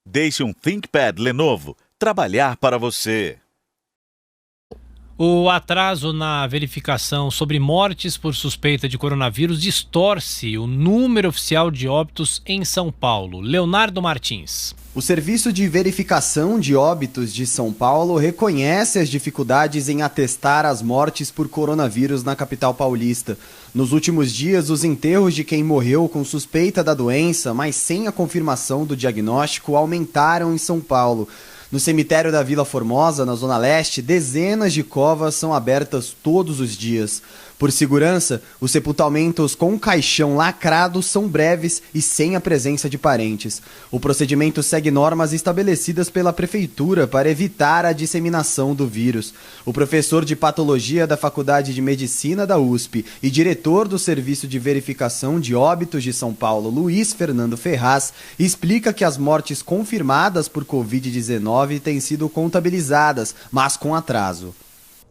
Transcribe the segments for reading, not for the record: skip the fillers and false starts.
Deixe um ThinkPad Lenovo trabalhar para você. O atraso na verificação sobre mortes por suspeita de coronavírus distorce o número oficial de óbitos em São Paulo. Leonardo Martins. O Serviço de Verificação de Óbitos de São Paulo reconhece as dificuldades em atestar as mortes por coronavírus na capital paulista. Nos últimos dias, os enterros de quem morreu com suspeita da doença, mas sem a confirmação do diagnóstico, aumentaram em São Paulo. No cemitério da Vila Formosa, na Zona Leste, dezenas de covas são abertas todos os dias. Por segurança, os sepultamentos com caixão lacrado são breves e sem a presença de parentes. O procedimento segue normas estabelecidas pela Prefeitura para evitar a disseminação do vírus. O professor de Patologia da Faculdade de Medicina da USP e diretor do Serviço de Verificação de Óbitos de São Paulo, Luiz Fernando Ferraz, explica que as mortes confirmadas por Covid-19 têm sido contabilizadas, mas com atraso.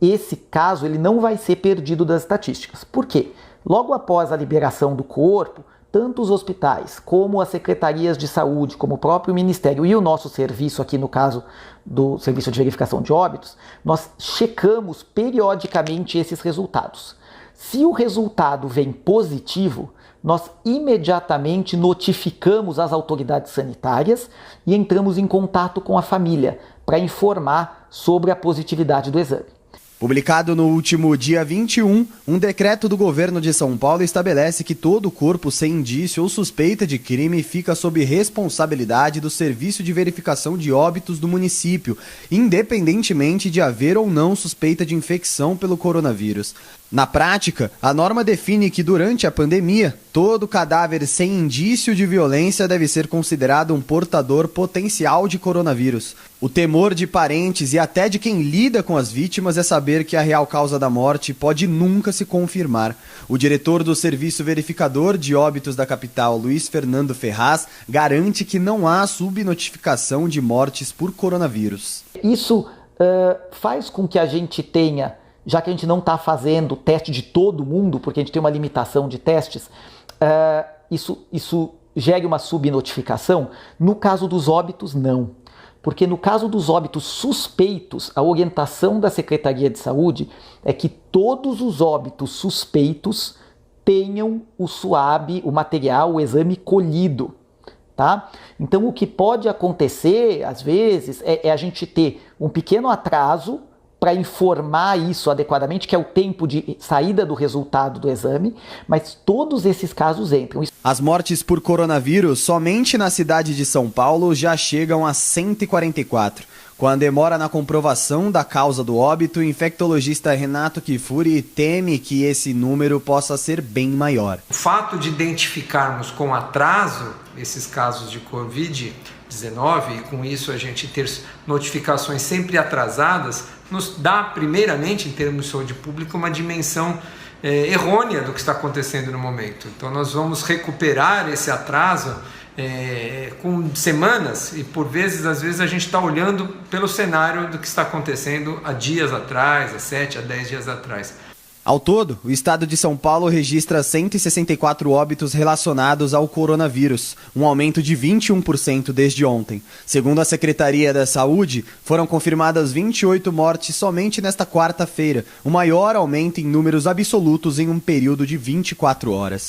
Esse caso ele não vai ser perdido das estatísticas. Por quê? Logo após a liberação do corpo, tanto os hospitais como as secretarias de saúde, como o próprio Ministério e o nosso serviço aqui no caso do Serviço de Verificação de Óbitos, nós checamos periodicamente esses resultados. Se o resultado vem positivo, nós imediatamente notificamos as autoridades sanitárias e entramos em contato com a família para informar sobre a positividade do exame. Publicado no último dia 21, um decreto do governo de São Paulo estabelece que todo corpo sem indício ou suspeita de crime fica sob responsabilidade do Serviço de Verificação de Óbitos do município, independentemente de haver ou não suspeita de infecção pelo coronavírus. Na prática, a norma define que durante a pandemia, todo cadáver sem indício de violência deve ser considerado um portador potencial de coronavírus. O temor de parentes e até de quem lida com as vítimas é saber que a real causa da morte pode nunca se confirmar. O diretor do Serviço Verificador de Óbitos da capital, Luiz Fernando Ferraz, garante que não há subnotificação de mortes por coronavírus. Isso faz com que a gente tenha, já que a gente não está fazendo teste de todo mundo, porque a gente tem uma limitação de testes, isso gere uma subnotificação. No caso dos óbitos, não. Porque no caso dos óbitos suspeitos, a orientação da Secretaria de Saúde é que todos os óbitos suspeitos tenham o SUAB, o material, o exame colhido. Tá? Então o que pode acontecer, às vezes, é a gente ter um pequeno atraso para informar isso adequadamente, que é o tempo de saída do resultado do exame, mas todos esses casos entram. As mortes por coronavírus somente na cidade de São Paulo já chegam a 144. Com a demora na comprovação da causa do óbito, o infectologista Renato Kifuri teme que esse número possa ser bem maior. O fato de identificarmos com atraso esses casos de Covid-19 e com isso a gente ter notificações sempre atrasadas, nos dá, primeiramente, em termos de saúde pública, uma dimensão errônea do que está acontecendo no momento. Então nós vamos recuperar esse atraso com semanas e por vezes, às vezes a gente está olhando pelo cenário do que está acontecendo há dias atrás, há 7 a 10 dias atrás. Ao todo, o estado de São Paulo registra 164 óbitos relacionados ao coronavírus, um aumento de 21% desde ontem. Segundo a Secretaria da Saúde, foram confirmadas 28 mortes somente nesta quarta-feira, o maior aumento em números absolutos em um período de 24 horas.